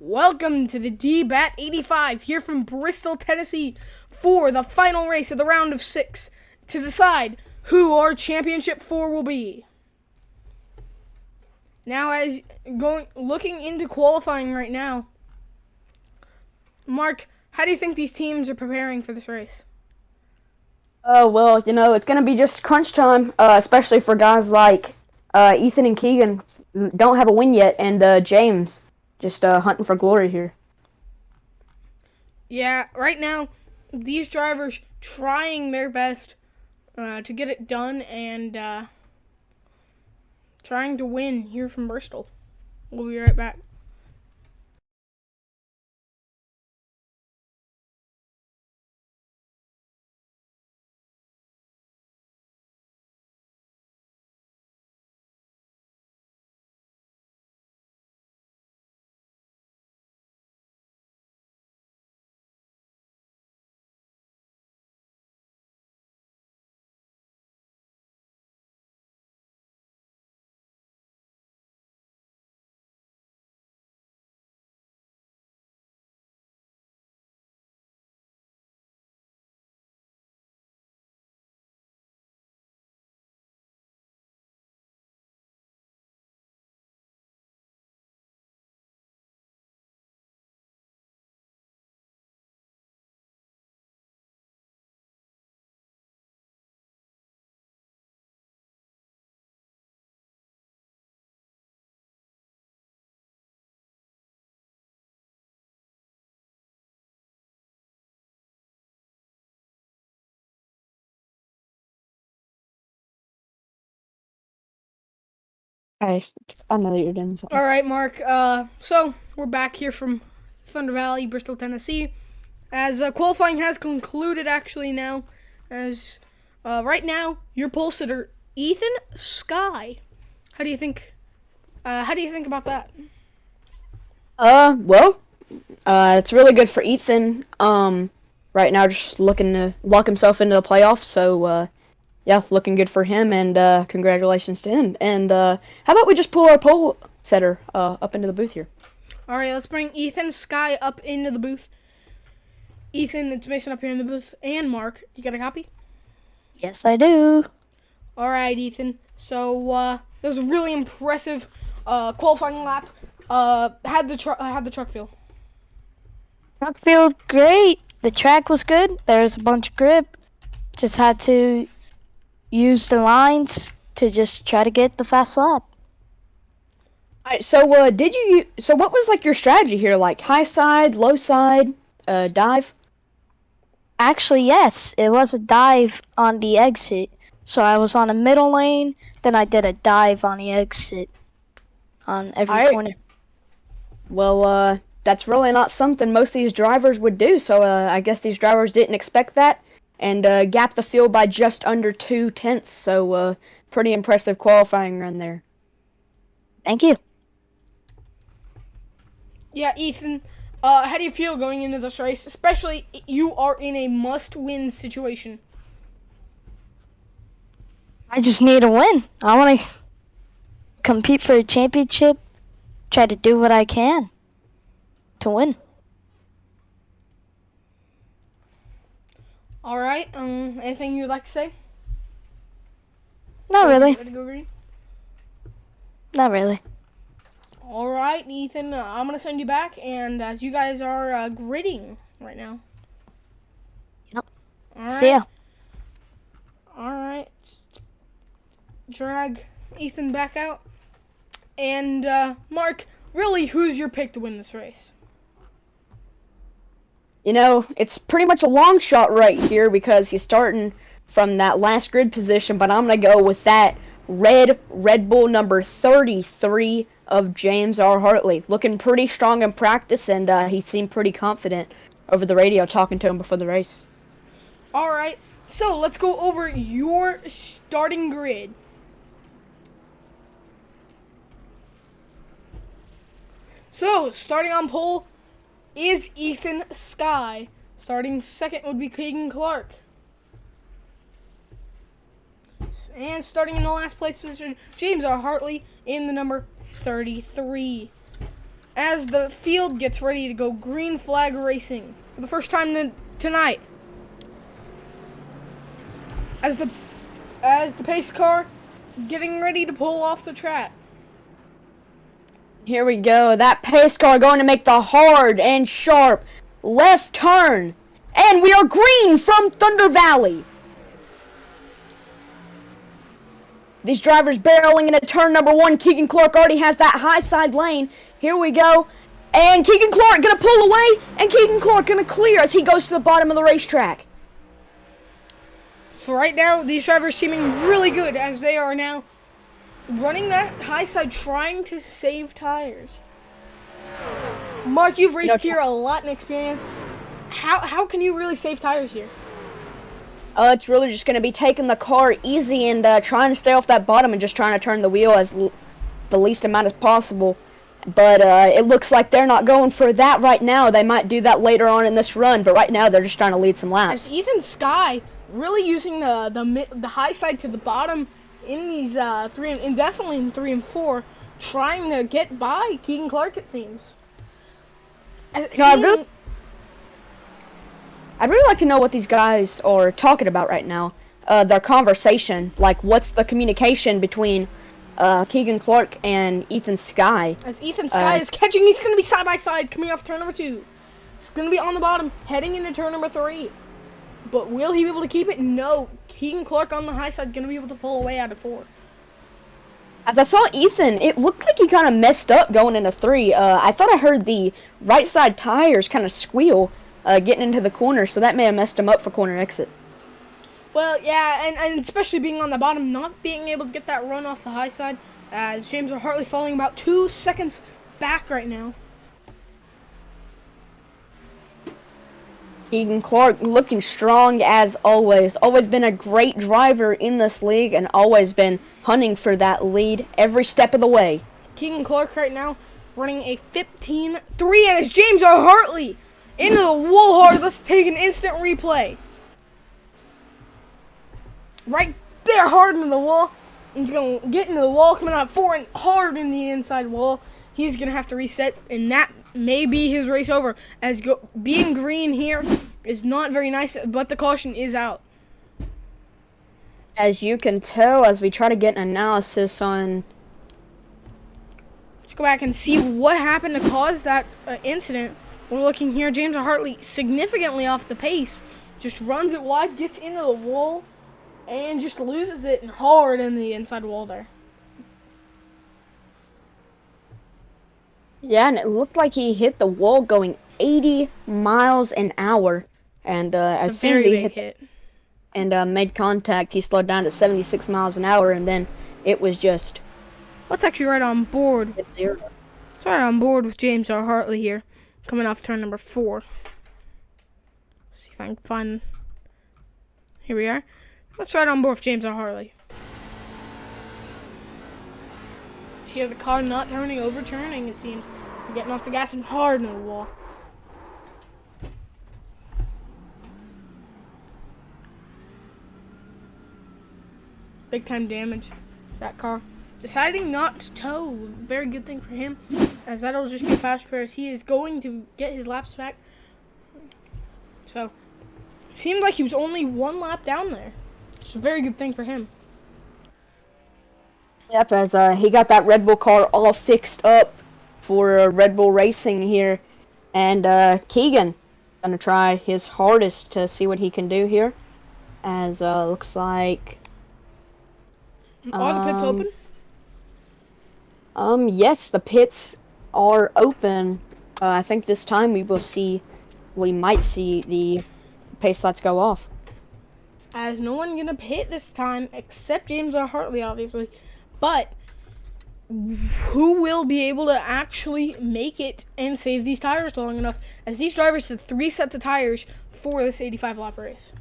Welcome to the D-Bat 85 here from Bristol, Tennessee for the final race of the round of 6 to decide who our championship 4 will be. Now looking into qualifying right now, Mark, how do you think these teams are preparing for this race? Well, it's going to be just crunch time, especially for guys like Ethan and Keegan, who don't have a win yet, and James, just hunting for glory here. Yeah, right now, these drivers trying their best to get it done and trying to win here from Bristol. We'll be right back. I know you're doing something. All right, Mark. So we're back here from Thunder Valley, Bristol, Tennessee, as qualifying has concluded. Actually, now, as right now, your pole sitter Ethan, Skye. How do you think? How do you think about that? Well, it's really good for Ethan. Right now, just looking to lock himself into the playoffs. So, yeah, looking good for him, and congratulations to him. And how about we just pull our pole setter up into the booth here? All right, let's bring Ethan, Skye up into the booth. Ethan, it's Mason up here in the booth, and Mark, you got a copy? Yes, I do. All right, Ethan. So that was a really impressive qualifying lap. How'd the truck feel? Truck felt great. The track was good. There was a bunch of grip. Just had to use the lines to just try to get the fast lap. Alright, so so what was like your strategy here? Like high side, low side, dive? Actually, yes, it was a dive on the exit. So I was on a middle lane, then I did a dive on the exit on every corner. Well, that's really not something most of these drivers would do, so I guess these drivers didn't expect that, and gapped the field by just under 2/10, so pretty impressive qualifying run there. Thank you. Yeah, Ethan, how do you feel going into this race? Especially you are in a must-win situation. I just need a win. I want to compete for a championship, try to do what I can to win. All right. Anything you'd like to say? Not really. Ready to go green? Not really. All right, Ethan. I'm gonna send you back, and as you guys are gridding right now. Yep. All right. See ya. All right. Drag Ethan back out, and Mark. Really, who's your pick to win this race? It's pretty much a long shot right here because he's starting from that last grid position, but I'm going to go with that Red Bull number 33 of James R. Hartley. Looking pretty strong in practice, and he seemed pretty confident over the radio talking to him before the race. All right, so let's go over your starting grid. So, starting on pole is Ethan, Skye. Starting second would be Keegan Clark. And starting in the last place position, James R. Hartley in the number 33. as the field gets ready to go green flag racing for the first time tonight. As the pace car getting ready to pull off the track. Here we go. That pace car going to make the hard and sharp left turn. And we are green from Thunder Valley. These drivers barreling into turn number 1. Keegan Clark already has that high side lane. Here we go. And Keegan Clark going to pull away. And Keegan Clark going to clear as he goes to the bottom of the racetrack. So right now, these drivers seeming really good as they are now running that high side, trying to save tires. Mark, you've raced here a lot in experience. How can you really save tires here? It's really just going to be taking the car easy and trying to stay off that bottom and just trying to turn the wheel as the least amount as possible. But it looks like they're not going for that right now. They might do that later on in this run, but right now they're just trying to lead some laps. As Skye really using the high side to the bottom in these 3 and definitely in 3 and 4, trying to get by Keegan Clark, it seems. I'd really like to know what these guys are talking about right now. Their conversation, like what's the communication between Keegan Clark and Ethan Skye. As Ethan Skye is catching, he's going to be side by side coming off turn number 2. He's going to be on the bottom, heading into turn number 3. But will he be able to keep it? No. Keegan Clark on the high side going to be able to pull away out of 4. As I saw Ethan, it looked like he kind of messed up going into 3. I thought I heard the right side tires kind of squeal getting into the corner, so that may have messed him up for corner exit. Well, yeah, and especially being on the bottom, not being able to get that run off the high side, as James Hartley falling about 2 seconds back right now. Keegan Clark looking strong as always. Always been a great driver in this league and always been hunting for that lead every step of the way. Keegan Clark right now running a 15-3, and it's James Hartley into the wall hard. Let's take an instant replay. Right there, hard into the wall. He's going to get into the wall, coming out 4 and hard in the inside wall. He's going to have to reset, and that may be his race over, as being green here is not very nice, but the caution is out. As you can tell, as we try to get an analysis on... Let's go back and see what happened to cause that incident. We're looking here, James Hartley significantly off the pace, just runs it wide, gets into the wall, and just loses it hard in the inside wall there. Yeah, and it looked like he hit the wall going 80 miles an hour. And as soon as he hit and made contact, he slowed down to 76 miles an hour, and then it was just... Let's actually right on board. It's 0. Let's right on board with James R. Hartley here, coming off turn number 4. See if I can find... Here we are. Let's right on board with James R. Hartley. See the car not turning, overturning, it seems. We're getting off the gas and hard into the wall. Big time damage. That car. Deciding not to tow. Very good thing for him, as that'll just be a fast repair, as he is going to get his laps back. So, seemed like he was only 1 lap down there. It's a very good thing for him. Yep, as he got that Red Bull car all fixed up for Red Bull Racing here. And Keegan going to try his hardest to see what he can do here. As looks like... Are the pits open? Yes, the pits are open. I think this time we might see the pace lights go off. As no one gonna pit this time except James R. Hartley, obviously. But who will be able to actually make it and save these tires long enough? As these drivers have 3 sets of tires for this 85-lap race.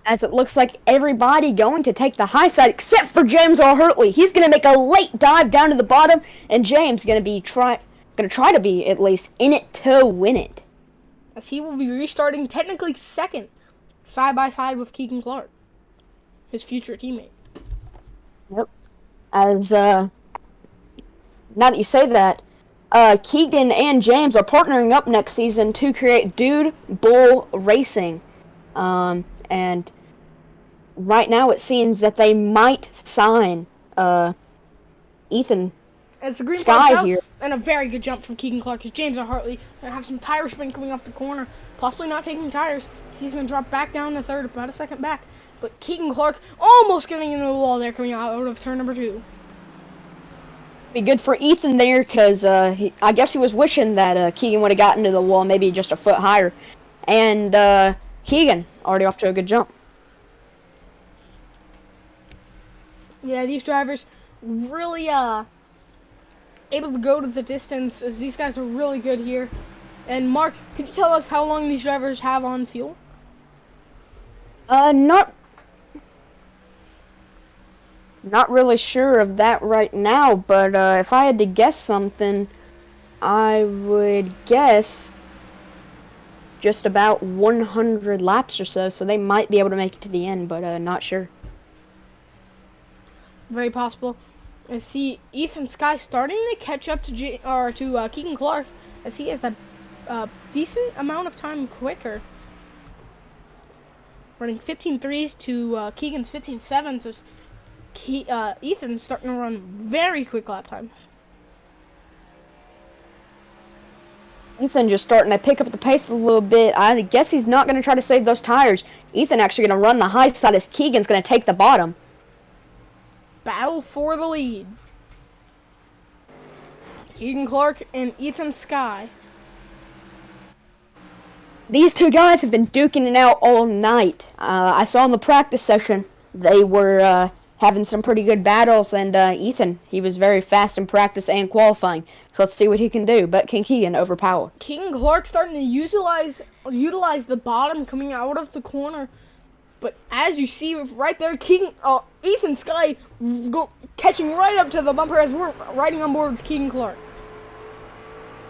As it looks like everybody going to take the high side except for James R. Hartley. He's going to make a late dive down to the bottom, and James going to try to be at least in it to win it. As he will be restarting technically second, side by side with Keegan Clark, his future teammate. Yep. As now that you say that, Keegan and James are partnering up next season to create Dude Bull Racing. And right now it seems that they might sign Ethan As the green Skye flags out, here. and a very good jump from Keegan Clark as James and Hartley have some tire spin coming off the corner, possibly not taking tires. He's going to drop back down to third, about a second back. But Keegan Clark almost getting into the wall there, coming out of turn number 2. Be good for Ethan there, because I guess he was wishing that Keegan would have gotten to the wall, maybe just a foot higher. And Keegan already off to a good jump. Yeah, these drivers really able to go to the distance, as these guys are really good here. And Mark, could you tell us how long these drivers have on fuel? Not really sure of that right now, but if I had to guess something, I would guess just about 100 laps or so, so they might be able to make it to the end, but not sure. Very possible. I see Ethan Skye starting to catch up to Keegan Clark, as he has a decent amount of time quicker. Running 15.3s to Keegan's 15.7s. As Ethan's starting to run very quick lap times. Ethan just starting to pick up the pace a little bit. I guess he's not going to try to save those tires. Ethan actually going to run the high side as Keegan's going to take the bottom. Battle for the lead. Keegan Clark and Ethan Skye. These two guys have been duking it out all night. I saw in the practice session they were having some pretty good battles, and Ethan, he was very fast in practice and qualifying. So let's see what he can do. But can Keegan overpower? Keegan Clark starting to utilize the bottom coming out of the corner. But as you see right there, Ethan Skye catching right up to the bumper as we're riding on board with Keegan Clark.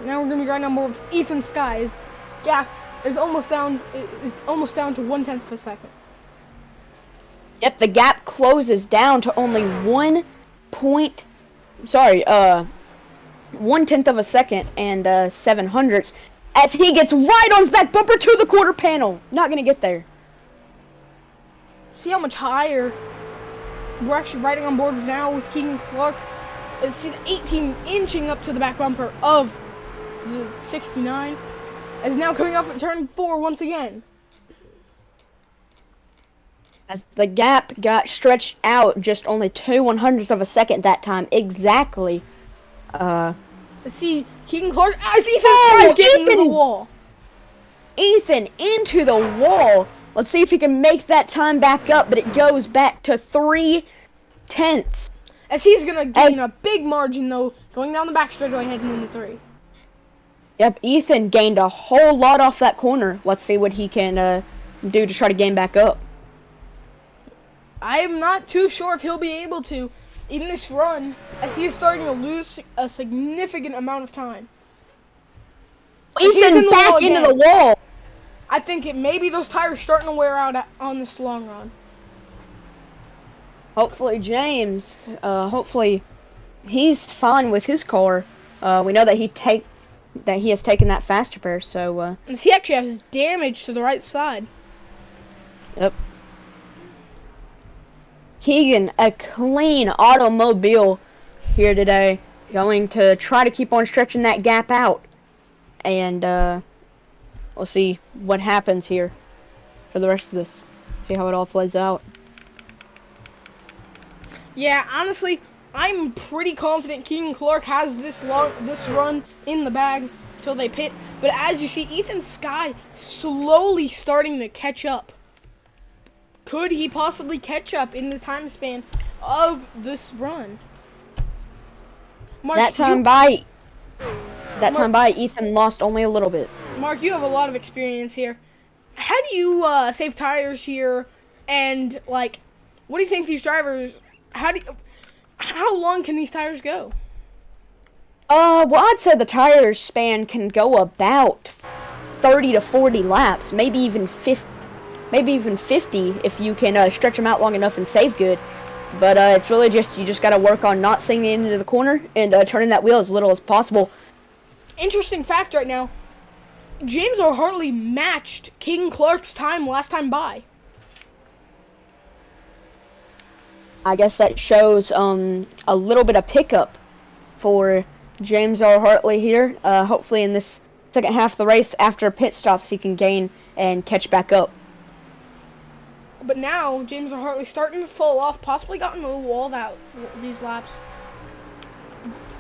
Now we're going to be riding on board with Ethan Skye. His gap is almost down to 1/10 of a second. Yep, the gap closes down to only 1/10 of a second and 700ths as he gets right on his back bumper to the quarter panel. Not going to get there. See how much higher we're actually riding on board now with Keegan Clark. See the 18 inching up to the back bumper of the 69. Is now coming off at turn 4 once again. As the gap got stretched out just only 2/100ths of a second that time. Exactly. See Keegan Clark as Ethan Skye's getting into the wall. Ethan into the wall. Let's see if he can make that time back up, but it goes back to 3/10. As he's going to gain a big margin, though, going down the back straightaway heading into 3. Yep, Ethan gained a whole lot off that corner. Let's see what he can do to try to gain back up. I am not too sure if he'll be able to in this run, as he is starting to lose a significant amount of time. Ethan back into the wall. I think it may be those tires starting to wear out on this long run. Hopefully James, hopefully he's fine with his car. We know that he has taken that faster pair, so And he actually has damage to the right side. Yep. Keegan, a clean automobile here today. Going to try to keep on stretching that gap out. And we'll see what happens here for the rest of this. See how it all plays out. Yeah, honestly, I'm pretty confident Keegan Clark has this run in the bag until they pit. But as you see, Ethan Skye slowly starting to catch up. Could he possibly catch up in the time span of this run? Mark, That time by, Ethan lost only a little bit. Mark, you have a lot of experience here. How do you save tires here? And like, what do you think these drivers? How long can these tires go? Well, I'd say the tire span can go about 30 to 40 laps, maybe even 50 if you can stretch them out long enough and save good. But it's really you just got to work on not sinking into the corner and turning that wheel as little as possible. interesting fact right now, James R. Hartley matched Keegan Clark's time last time by. I guess that shows a little bit of pickup for James R. Hartley here. Hopefully in this second half of the race, after pit stops, he can gain and catch back up. But now, James R. Hartley starting to fall off, possibly got into the wall these laps.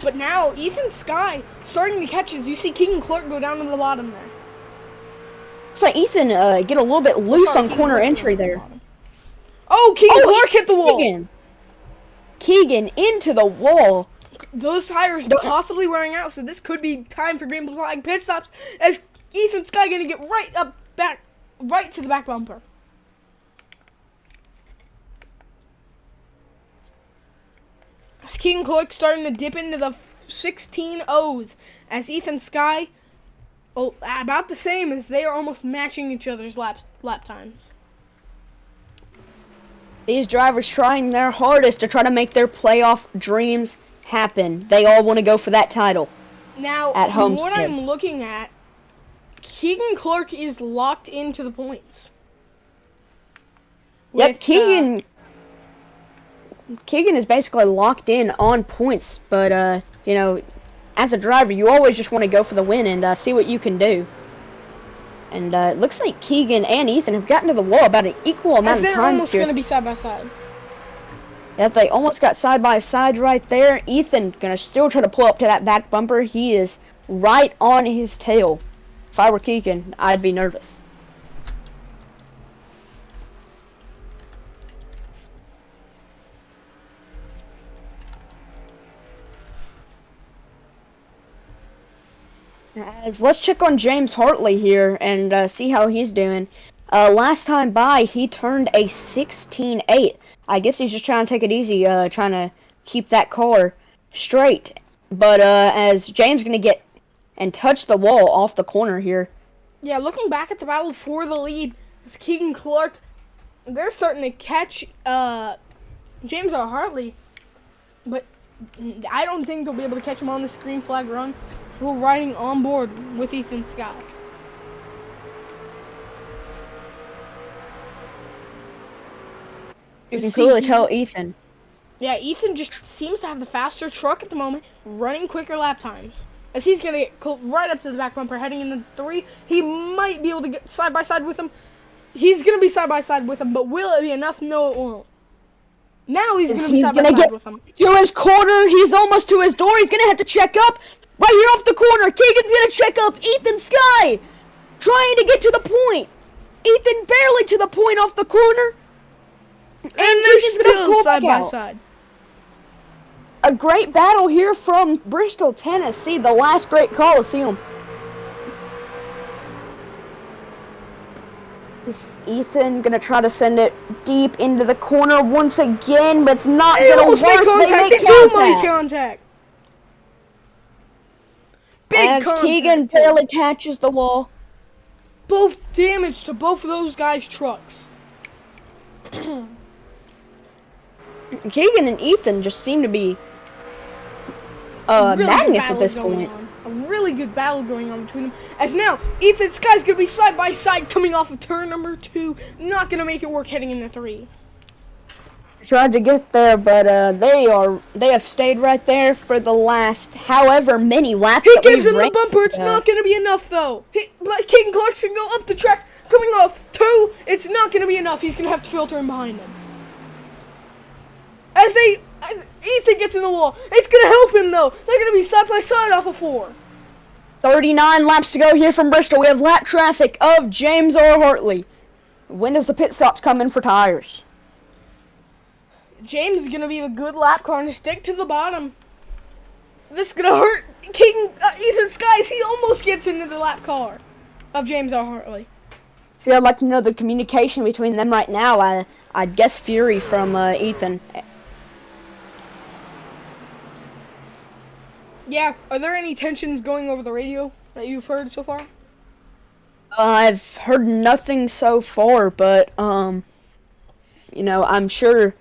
But now, Skye starting to catch as you see Keegan Clark go down to the bottom there. So Ethan get a little bit loose on corner entry there. Oh, Keegan Clark hit the wall! Keegan into the wall. Those tires possibly wearing out, so this could be time for green flag pit stops as Skye going to get right to the back bumper. As Keegan Clark starting to dip into the 16 O's as Skye, about the same as they are almost matching each other's lap times. These drivers trying their hardest to try to make their playoff dreams happen. They all want to go for that title. Now, from what I'm looking at, Keegan Clark is locked into the points. Yep, Keegan is basically locked in on points, but you know, as a driver, you always just want to go for the win and see what you can do. And it looks like Keegan and Ethan have gotten to the wall about an equal amount of time. They're almost going to be side by side. Yeah, they almost got side by side right there. Ethan gonna still try to pull up to that back bumper. He is right on his tail. If I were Keegan, I'd be nervous. Let's check on James Hartley here and see how he's doing. Last time by, he turned a 16.8. I guess he's just trying to take it easy, trying to keep that car straight. But as James going to get and touch the wall off the corner here. Yeah, looking back at the battle for the lead, it's Keegan Clark. They're starting to catch James R. Hartley. But I don't think they'll be able to catch him on this green flag run. We're riding on board with Skye. You can clearly tell Ethan. Yeah, Ethan just seems to have the faster truck at the moment, running quicker lap times. As he's going to get right up to the back bumper, heading into 3. He might be able to get side by side with him. He's going to be side by side with him, but will it be enough? No, it won't. Now he's going to be side by side with him. To his corner, he's almost to his door. He's going to have to check up. Right here off the corner, Keegan's going to check up. Skye trying to get to the point. Ethan barely to the point off the corner. And they're still side by side. A great battle here from Bristol, Tennessee, the last great Coliseum. Is Ethan going to try to send it deep into the corner once again, but it's not going to work. They do make contact. As Keegan barely catches the wall. Both damage to both of those guys' trucks. Keegan and Ethan just seem to be magnets at this point. A really good battle going on between them. As now, Skye's going to be side by side coming off of turn number 2. Not going to make it work heading into 3. Tried to get there, but they have stayed right there for the last however many laps. He gives him the bumper. It's not going to be enough though. But Keegan Clark's going to go up the track, coming off 2. It's not going to be enough. He's going to have to filter in behind him. As Ethan gets in the wall, it's going to help him though. They're going to be side by side off of 4. 39 laps to go here from Bristol. We have lap traffic of James R. Hartley. When does the pit stops come in for tires? James is going to be the good lap car and stick to the bottom. This is going to hurt Ethan Skye. He almost gets into the lap car of James R. Hartley. See, I'd like to know the communication between them right now. I'd guess fury from Ethan. Yeah, are there any tensions going over the radio that you've heard so far? I've heard nothing so far, but, you know, I'm sure...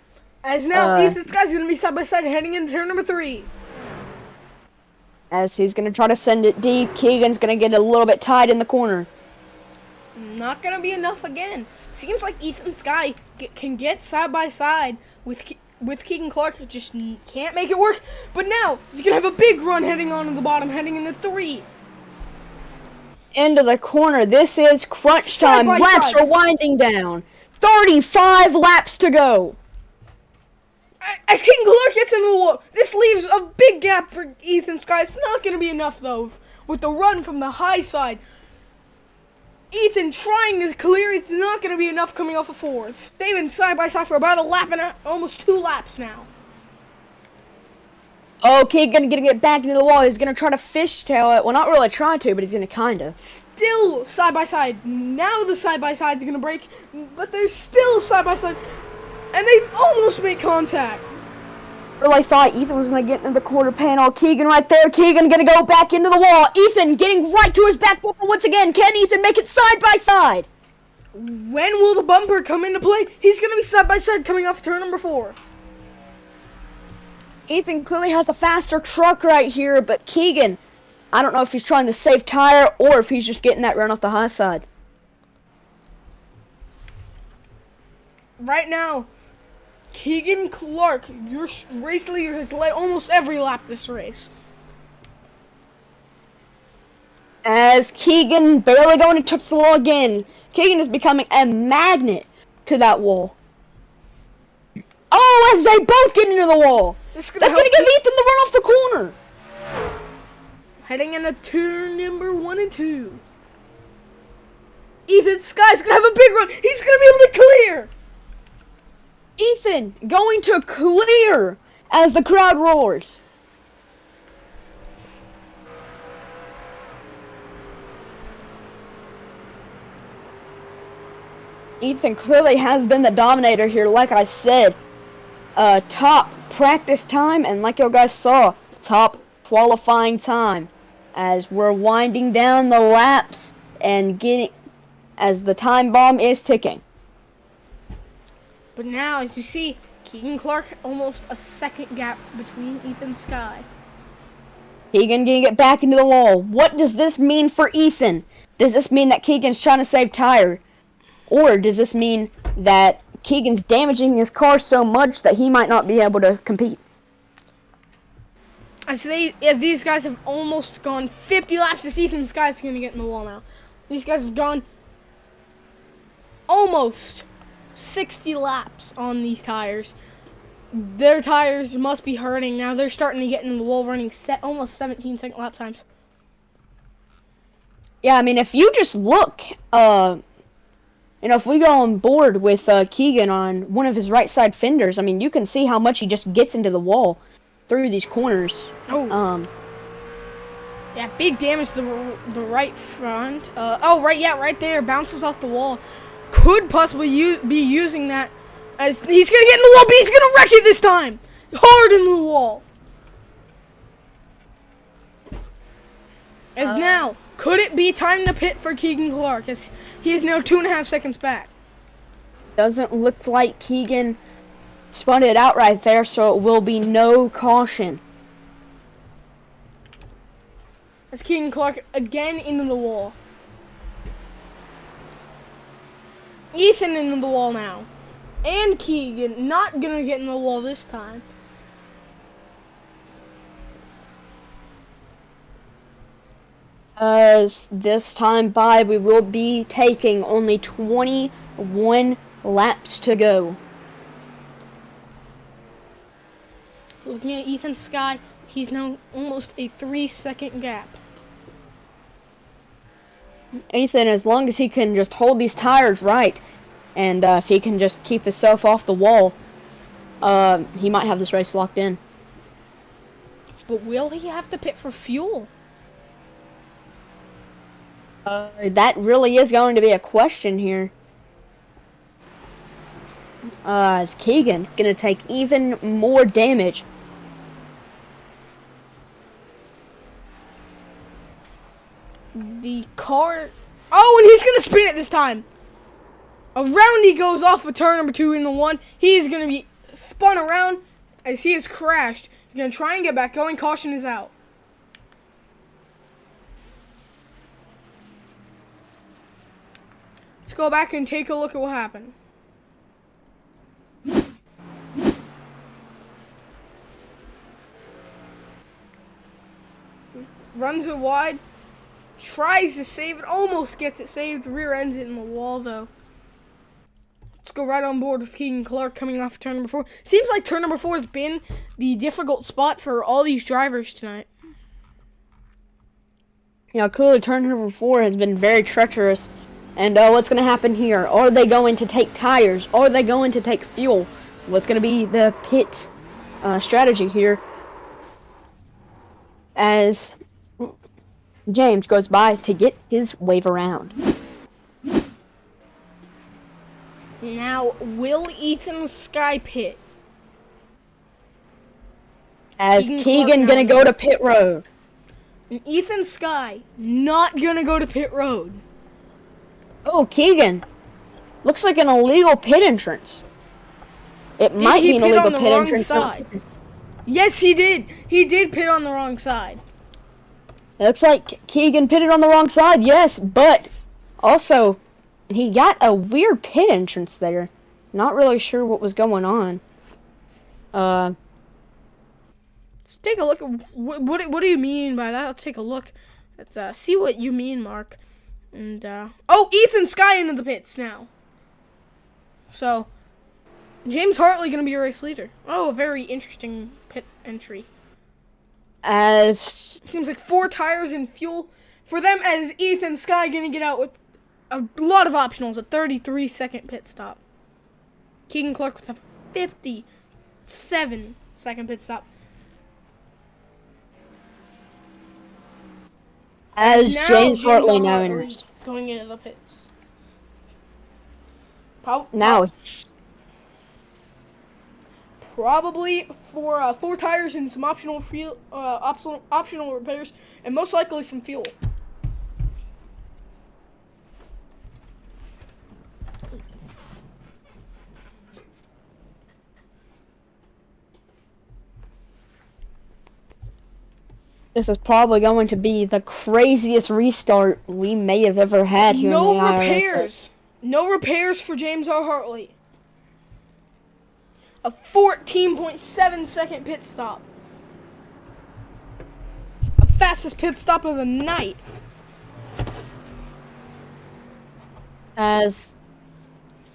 As now, Ethan Skye's going to be side by side heading into turn number 3. As he's going to try to send it deep, Keegan's going to get a little bit tied in the corner. Not going to be enough again. Seems like Ethan Skye can get side by side with Keegan Clark. Just can't make it work. But now, he's going to have a big run heading on to the bottom, heading into 3. Into the corner. This is crunch Side time. by Laps side. are winding down. 35 laps to go. As Keegan Clark gets into the wall, this leaves a big gap for Ethan Skye. It's not going to be enough, though, with the run from the high side. Ethan trying to clear, it's not going to be enough coming off of 4s. They've been side by side for about a lap and almost 2 laps now. Oh, Keegan gonna get back into the wall. He's gonna try to fishtail it. Well, not really try to, but he's gonna kinda. Still side by side. Now the side by side's going to break, but they're still side by side. And they've almost made contact. Really thought Ethan was gonna get into the quarter panel. Keegan right there. Keegan gonna go back into the wall. Ethan getting right to his back bumper once again. Can Ethan make it side by side? When will the bumper come into play? He's going to be side by side coming off turn number 4. Ethan clearly has the faster truck right here, but Keegan, I don't know if he's trying to save tire or if he's just getting that run off the high side. Right now, Keegan Clark, your race leader, has led almost every lap this race. As Keegan barely going to touch the wall again. Keegan is becoming a magnet to that wall. Oh, as they both get into the wall. That's going to give Ethan the run off the corner. Heading into turn number 1 and 2. Ethan Skye's going to have a big run. He's going to be able to clear. Ethan going to clear as the crowd roars. Ethan clearly has been the dominator here, like I said. Top practice time, and like you guys saw, top qualifying time. As we're winding down the laps and as the time bomb is ticking. But now, as you see, Keegan Clark almost a second gap between Ethan Skye. Keegan gonna get back into the wall. What does this mean for Ethan? Does this mean that Keegan's trying to save tire? Or does this mean that Keegan's damaging his car so much that he might not be able to compete? As these guys have almost gone 50 laps, this Ethan Skye's going to get in the wall now. These guys have gone almost 60 laps on these tires. Their tires must be hurting now. They're starting to get in the wall, running almost 17-second lap times. Yeah, I mean, if you just look, if we go on board with Keegan on one of his right side fenders, I mean, you can see how much he just gets into the wall through these corners. Oh. Yeah, big damage to the right front. Right there, bounces off the wall. Could possibly be using that as he's gonna get in the wall, but he's gonna wreck it this time. Hard in the wall. As now, could it be time to pit for Keegan Clark as he is now 2.5 seconds back? Doesn't look like Keegan spun it out right there, so it will be no caution. As Keegan Clark again into the wall. Ethan into the wall now. And Keegan not gonna get in the wall this time. As this time by, we will be taking only 21 laps to go. Looking at Ethan Skye, he's now almost a 3-second gap. Ethan, as long as he can just hold these tires right, and if he can just keep himself off the wall, he might have this race locked in. But will he have to pit for fuel? That really is going to be a question here. Is Keegan gonna take even more damage? The car... Oh, and he's gonna spin it this time! Around he goes off of turn number 2 into 1. He's gonna be spun around as he has crashed. He's gonna try and get back going. Caution is out. Let's go back and take a look at what happened. Runs it wide. Tries to save it. Almost gets it saved. Rear ends it in the wall, though. Let's go right on board with Keegan Clark coming off turn number 4. Seems like turn number 4 has been the difficult spot for all these drivers tonight. Yeah, clearly turn number 4 has been very treacherous. And what's going to happen here? Are they going to take tires? Are they going to take fuel? What's going to be the pit strategy here? As James goes by to get his wave around. Now, will Ethan Skye pit? As Keegan going to go to pit road. And Ethan Skye not going to go to pit road. Oh, Keegan. Looks like an illegal pit entrance. It might be an illegal pit entrance. Side? Yes, he did. He did pit on the wrong side. It looks like Keegan pitted on the wrong side, yes, but also he got a weird pit entrance there. Not really sure what was going on. Let's take a look at what do you mean by that? Let's take a look. Let's see what you mean, Mark. And oh, Ethan Skye into the pits now. So James Hartley gonna be your race leader. Oh, a very interesting pit entry. As seems like 4 tires and fuel for them, as Ethan Skye gonna get out with a lot of optionals. A 33-second pit stop. Keegan Clark with a 57-second pit stop. As James Hartley now enters. Going into the pits. Probably for 4 tires and some optional fuel, optional repairs, and most likely some fuel. This is probably going to be the craziest restart we may have ever had here in the I.R.S.S. repairs. No repairs for James R. Hartley. A 14.7-second pit stop. The fastest pit stop of the night. As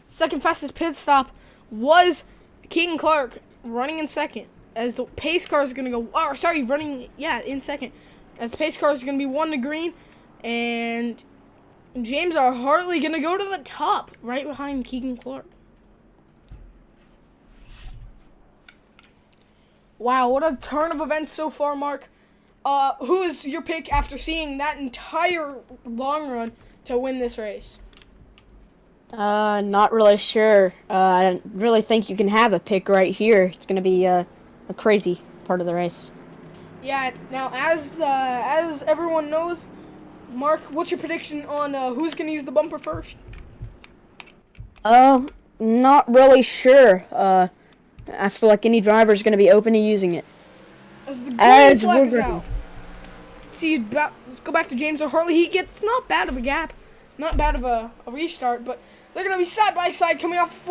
second fastest pit stop was Keegan Clark running in second. As the pace car is going to go, running in second. As the pace car is going to be 1 to green. And James R. Hartley going to go to the top, right behind Keegan Clark. Wow, what a turn of events so far, Mark. Who is your pick after seeing that entire long run to win this race? Not really sure. I don't really think you can have a pick right here. It's going to be a crazy part of the race. Yeah, now as everyone knows, Mark, what's your prediction on who's going to use the bumper first? Not really sure. I feel like any driver is going to be open to using it. As the green flag is out. See, let's go back to James R. Hartley. He gets not bad of a gap, not bad of a restart, but they're going to be side by side coming off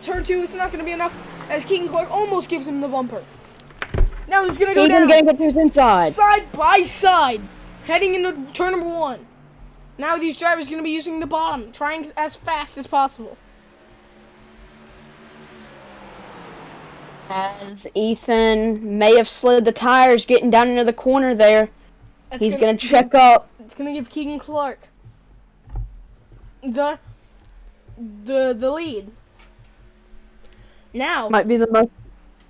turn 2. It's not going to be enough as Keegan Clark almost gives him the bumper. Now he's going to go down. Keegan going to get inside. Side by side, heading into turn number 1. Now these drivers are going to be using the bottom, trying as fast as possible. As Ethan may have slid the tires getting down into the corner there. He's going to check up. It's going to give Keegan Clark the lead. Now, might be the most.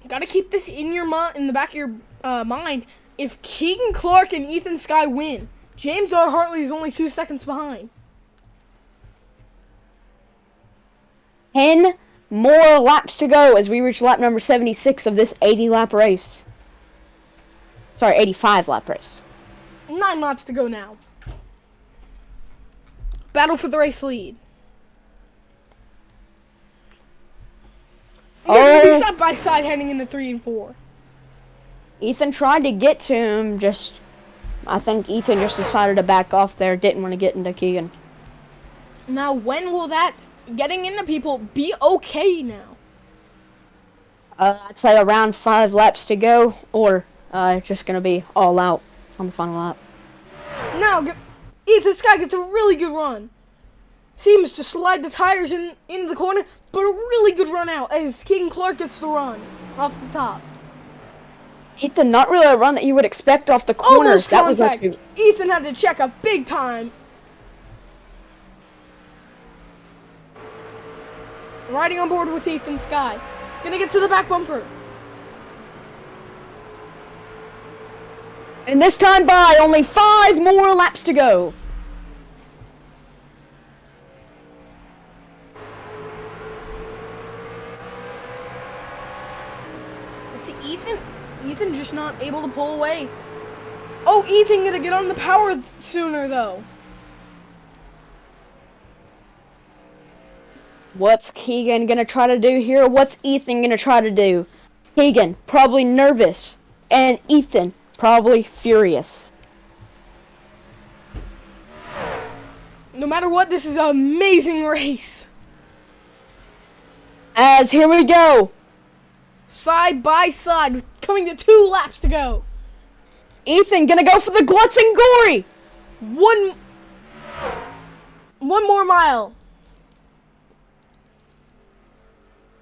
Got to keep this in the back of your mind. If Keegan Clark and Ethan Skye win, James R. Hartley is only 2 seconds behind. 10 more laps to go as we reach lap number 76 of this 80-lap race. Sorry, 85-lap race. 9 laps to go now. Battle for the race lead. They're going to be side by side heading into 3 and 4. Ethan tried to get to him, I think Ethan just decided to back off there, didn't want to get into Keegan. Now, when will that getting into people be okay now? I'd say around 5 laps to go, or just gonna be all out on the final lap. Now, Ethan Skye gets a really good run. Seems to slide the tires into the corner, but a really good run out as Keegan Clark gets the run off the top. Ethan, not really a run that you would expect off the corner. Almost That was contact. actually Ethan had to check up big time. Riding on board with Ethan Skye. Gonna get to the back bumper. and this time by only 5 more laps to go. See, Ethan just not able to pull away. Oh, Ethan gonna get on the power sooner though. What's Keegan gonna try to do here? What's Ethan gonna try to do? Keegan, probably nervous. And Ethan, probably furious. No matter what, this is an amazing race. As here we go. Side by side, coming to 2 laps to go. Ethan gonna go for the Glutz and Gory. One more mile.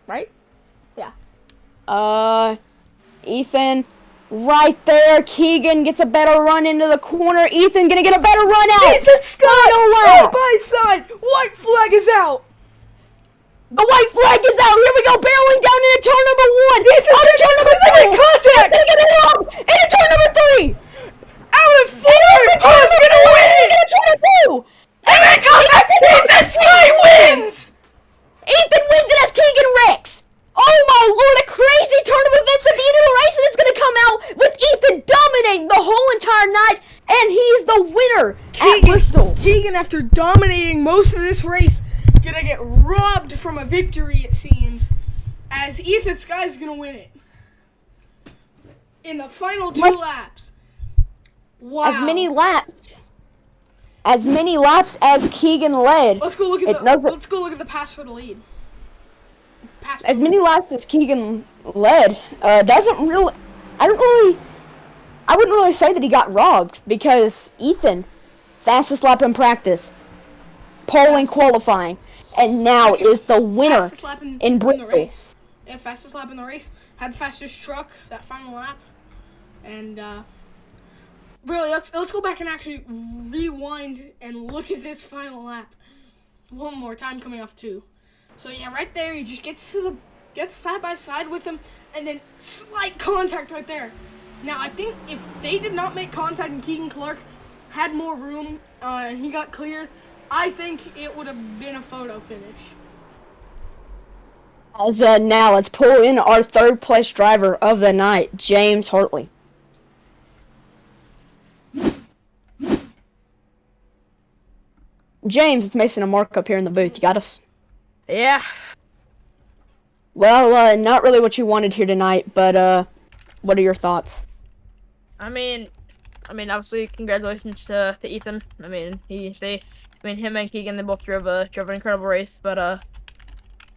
Right? Yeah. Ethan, right there. Keegan gets a better run into the corner. Ethan gonna get a better run out. Ethan Skye, side by side. White flag is out. The white flag is out. Here we go, barreling down into turn number 1. Ethan's Out of turn number 2. contact. He's gonna get it up into turn number 3. Out of 4. Who's gonna win? Into turn number 2. And then contact. Ethan Skye wins. Ethan wins it as Keegan wrecks. Oh my lord, a crazy turn of events at the end of the race, and it's going to come out with Ethan dominating the whole entire night, and he's the winner at Bristol. Keegan, after dominating most of this race, gonna get robbed from a victory, it seems, as Ethan Skye's gonna win it in the final 2 laps. Wow. As many laps as Keegan led. Let's go look at the pass for the lead. As many laps as Keegan led, I wouldn't really say that he got robbed, because Ethan, fastest lap in practice, pole in qualifying, and now is the winner fastest lap in Bristol. the race. Yeah, fastest lap in the race. Had the fastest truck that final lap, and really, let's go back and actually rewind and look at this final lap one more time, coming off 2. So yeah, right there, he just gets side by side with him, and then slight contact right there. Now I think if they did not make contact and Keegan Clark had more room and he got cleared, I think it would have been a photo finish. As now let's pull in our 3rd place driver of the night, James Hartley. James, it's Mason and Mark up here in the booth. You got us? Yeah. Well, not really what you wanted here tonight, but what are your thoughts? I mean, obviously, congratulations to Ethan. I mean, him and Keegan, they both drove an incredible race. But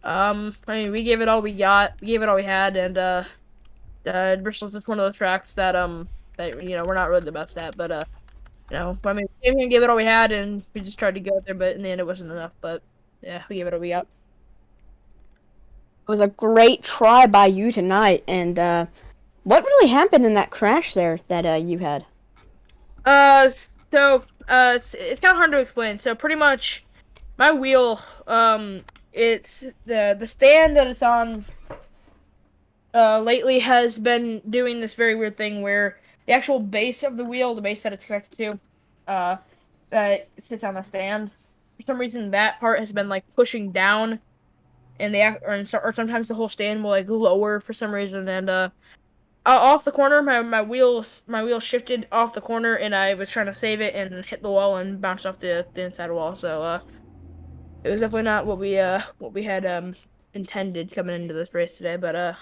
I mean, we gave it all we got. We gave it all we had, and Bristol's just one of those tracks that we're not really the best at. But I mean, we came here and gave it all we had, and we just tried to go there, but in the end, it wasn't enough. But yeah, we gave it all we got. It was a great try by you tonight, and what really happened in that crash there that you had? So it's kind of hard to explain. So pretty much, my wheel, it's the stand that it's on. Lately has been doing this very weird thing where the actual base of the wheel, the base that it's connected to, that sits on the stand. For some reason, that part has been like pushing down, and or sometimes the whole stand will like lower for some reason. And off the corner, my wheel shifted off the corner, and I was trying to save it and hit the wall and bounced off the inside wall. So it was definitely not what we had intended coming into this race today. But I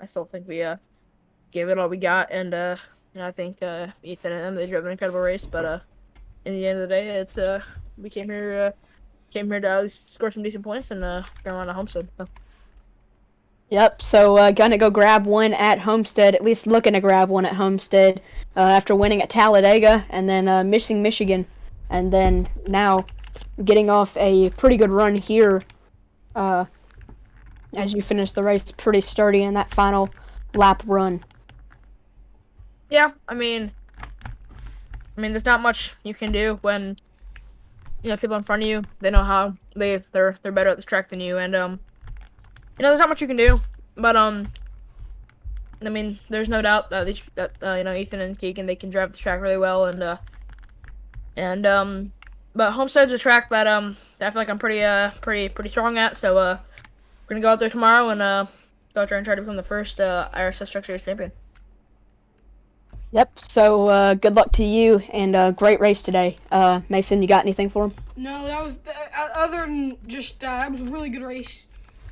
still think we gave it all we got, and I think Ethan and them, they drove an incredible race. But in the end of the day, it's we came here came here to at least score some decent points and go around a Homestead. So. Yep, so gonna go grab one at Homestead, at least looking to grab one at Homestead after winning at Talladega and then missing Michigan. And then now getting off a pretty good run here as you finish the race pretty sturdy in that final lap run. Yeah, I mean, there's not much you can do when people in front of you. They know how they're better at this track than you, and there's not much you can do. But I mean, there's no doubt that Ethan and Keegan, they can drive the track really well, but Homestead's a track that I feel like I'm pretty strong at. So we're gonna go out there tomorrow and go out there and try to become the first I.R.S.S Truck Series champion. Yep, so good luck to you, and great race today. Mason, you got anything for him? No, that was other than just that was a really good race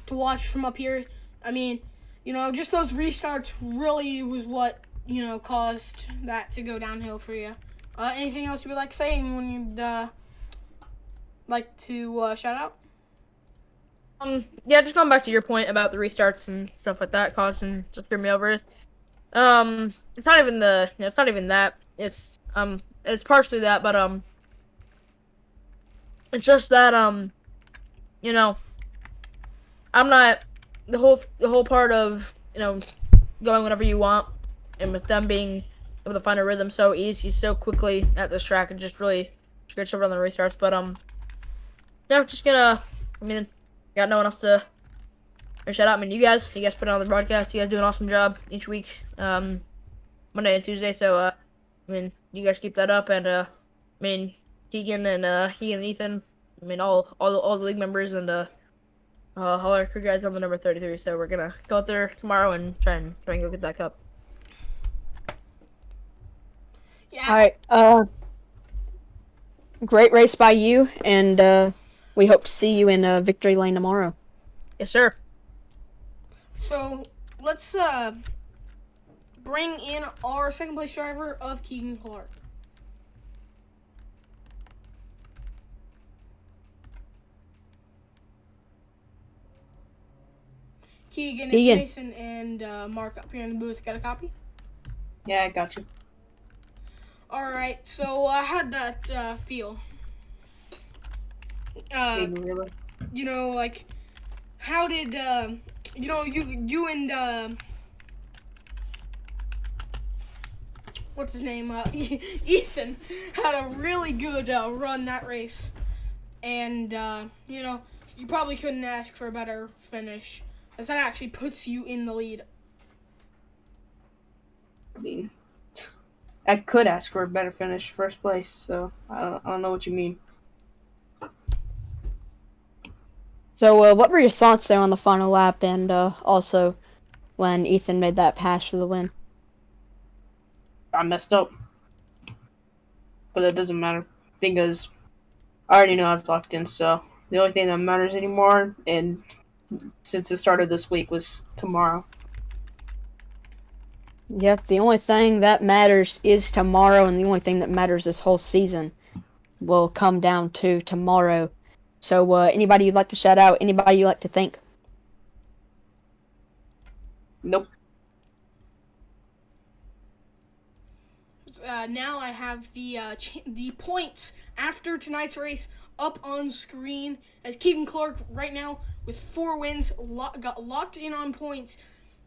to watch from up here. I mean, just those restarts really was what caused that to go downhill for you. Anything else you would like to say? Anyone you'd like to shout out? Yeah, just going back to your point about the restarts and stuff like that causing to screw me over. It's not even it's not even that. It's partially that, but it's just that I'm not the whole part of going whenever you want, and with them being able to find a rhythm so easy so quickly at this track, and just really gets over on the restarts. But just gonna got no one else to shout out. I mean, you guys put it on the broadcast. You guys do an awesome job each week, Monday and Tuesday. So you guys keep that up, and Keegan and Ethan. All the league members and all our crew guys on the number 33. So we're gonna go out there tomorrow and try and go get that cup. Yeah. All right. Great race by you, and we hope to see you in victory lane tomorrow. Yes, sir. So let's bring in our second place driver of Keegan Clark. Keegan, it's Mason and Mark up here in the booth. Got a copy? Yeah, I got you. All right. So how'd that feel? Really? Like, how did you and what's his name? Ethan had a really good run that race, and you probably couldn't ask for a better finish, as that actually puts you in the lead. I mean, I could ask for a better finish, first place. So I don't know what you mean. So what were your thoughts there on the final lap, and also when Ethan made that pass for the win? I messed up, but it doesn't matter because I already know I was locked in. So the only thing that matters anymore, and since the start of this week, was tomorrow. Yep, the only thing that matters is tomorrow, and the only thing that matters this whole season will come down to tomorrow. So anybody you'd like to shout out? Anybody you'd like to thank? Nope. Now I have the points after tonight's race up on screen, as Keegan Clark right now with 4 wins got locked in on points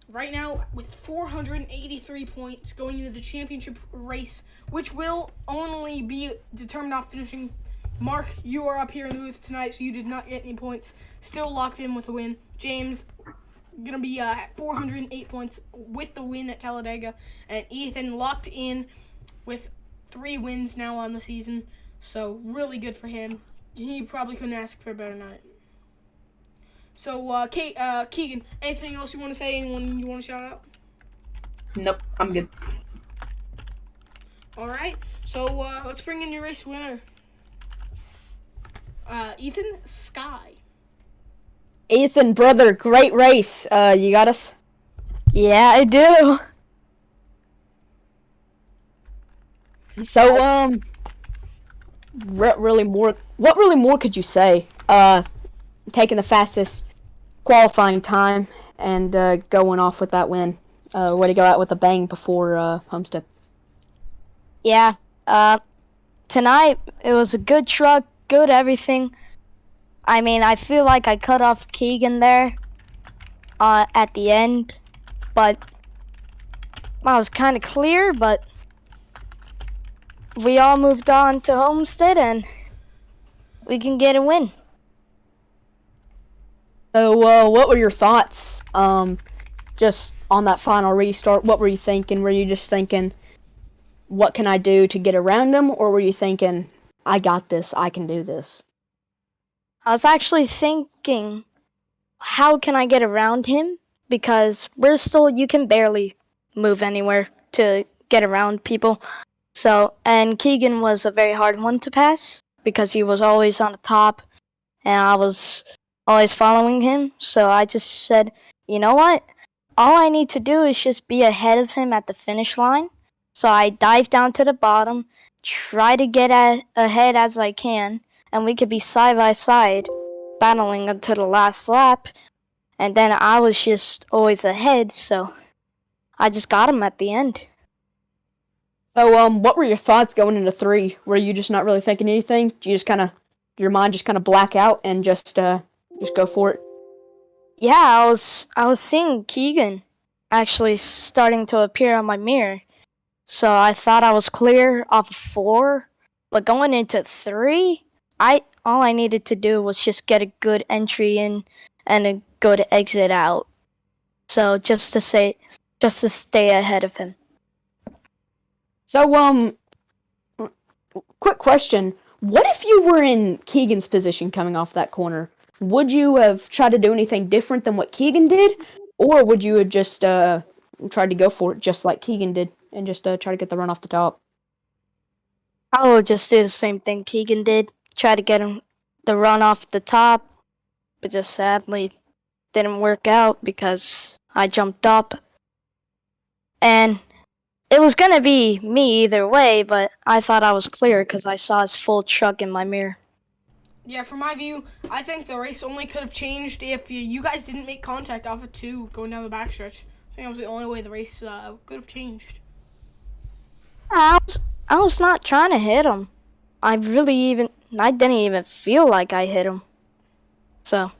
right now with 483 points going into the championship race, which will only be determined off finishing. Mark, you are up here in the booth tonight, so you did not get any points. Still locked in with a win. James gonna be at 408 points with the win at Talladega, and Ethan locked in with 3 wins now on the season. So really good for him. He probably couldn't ask for a better night. So Keegan, anything else you want to say? Anyone you want to shout out? Nope, I'm good. All right. So let's bring in your race winner. Ethan, Skye. Ethan, brother, great race. You got us? Yeah, I do. So, really more what really more could you say? Taking the fastest qualifying time and going off with that win. Way to go out with a bang before Homestead. Yeah. Tonight it was a good truck, good everything. I mean, I feel like I cut off Keegan there at the end, but I was kind of clear, but we all moved on to Homestead and we can get a win. So, what were your thoughts just on that final restart? What were you thinking? Were you just thinking, what can I do to get around them? Or were you thinking, I got this, I can do this? I was actually thinking, how can I get around him? Because Bristol, you can barely move anywhere to get around people. So, and Keegan was a very hard one to pass because he was always on the top and I was always following him. So I just said, you know what? All I need to do is just be ahead of him at the finish line. So I dive down to the bottom, try to get ahead as I can, and we could be side by side battling until the last lap. And then I was just always ahead, so I just got him at the end. So, what were your thoughts going into 3? Were you just not really thinking anything? Do you just your mind just kind of black out and just go for it? Yeah, I was seeing Keegan actually starting to appear on my mirror. So I thought I was clear off of 4, but going into 3, all I needed to do was just get a good entry in and a good exit out. So just to stay ahead of him. So, quick question. What if you were in Keegan's position coming off that corner? Would you have tried to do anything different than what Keegan did? Or would you have just tried to go for it just like Keegan did and just try to get the run off the top? I would just do the same thing Keegan did. Try to get him the run off the top, but just sadly didn't work out because I jumped up. And it was going to be me either way, but I thought I was clear because I saw his full truck in my mirror. Yeah, from my view, I think the race only could have changed if you guys didn't make contact off of 2 going down the backstretch. I think that was the only way the race could have changed. I was not trying to hit him. I didn't even feel like I hit him. So,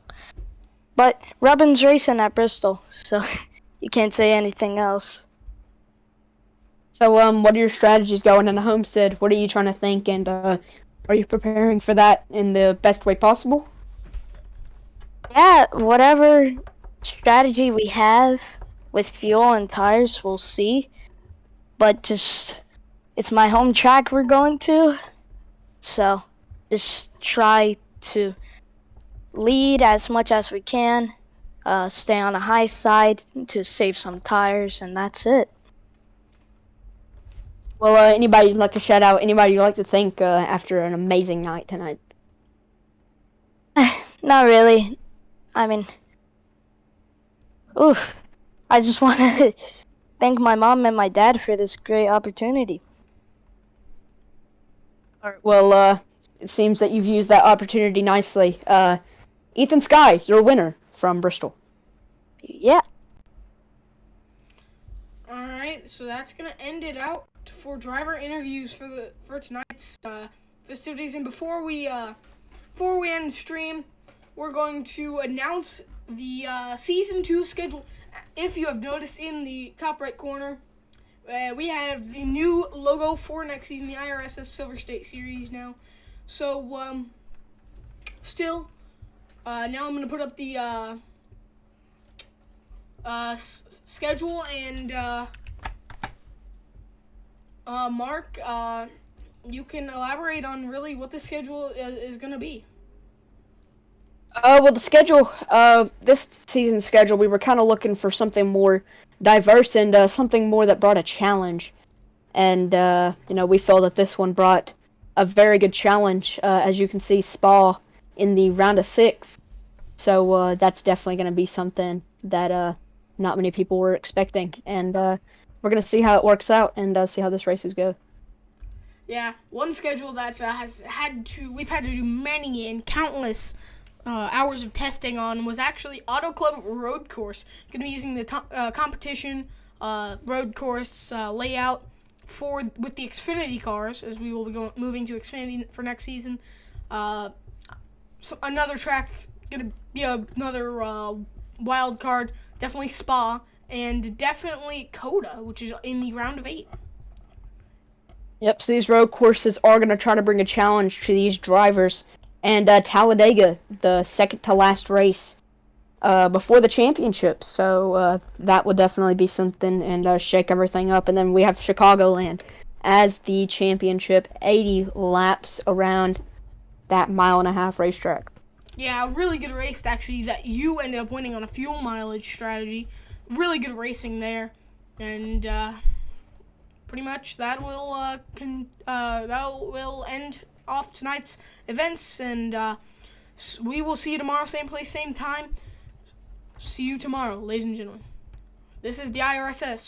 but Robin's racing at Bristol, so you can't say anything else. So, what are your strategies going into Homestead? What are you trying to think, and are you preparing for that in the best way possible? Yeah, whatever strategy we have with fuel and tires, we'll see. But it's my home track we're going to, so just try to lead as much as we can, stay on the high side to save some tires, and that's it. Well, anybody you'd like to shout out? Anybody you'd like to thank after an amazing night tonight? Not really. I mean, I just want to thank my mom and my dad for this great opportunity. All right. Well, it seems that you've used that opportunity nicely. Ethan Skye, your winner from Bristol. Yeah. All right, so that's gonna end it out for driver interviews for tonight's festivities. And before we end the stream, we're going to announce the season 2 schedule. If you have noticed in the top right corner, we have the new logo for next season, the I.R.S.S Silver State Series now. So now I'm gonna put up the schedule, and Mark, you can elaborate on really what the schedule is going to be. Well, the schedule, this season's schedule, we were kind of looking for something more diverse and something more that brought a challenge. And, we felt that this one brought a very good challenge. As you can see, Spa in the round of 6. So that's definitely going to be something that not many people were expecting. And we're going to see how it works out and see how this races go. Yeah, one schedule that we've had to do many and countless hours of testing on was actually Auto Club Road Course. Going to be using the competition road course layout with the Xfinity cars, as we will be moving to Xfinity for next season. So another track going to be another wild card, definitely Spa, and definitely Coda, which is in the round of 8. Yep, so these road courses are going to try to bring a challenge to these drivers. And Talladega, the second to last race before the championship. So that will definitely be something and shake everything up. And then we have Chicagoland as the championship, 80 laps around that 1.5-mile racetrack. Yeah, a really good race, actually, that you ended up winning on a fuel mileage strategy. Really good racing there. And pretty much that will end off tonight's events, and we will see you tomorrow, same place, same time. See you tomorrow, ladies and gentlemen. This is the I.R.S.S.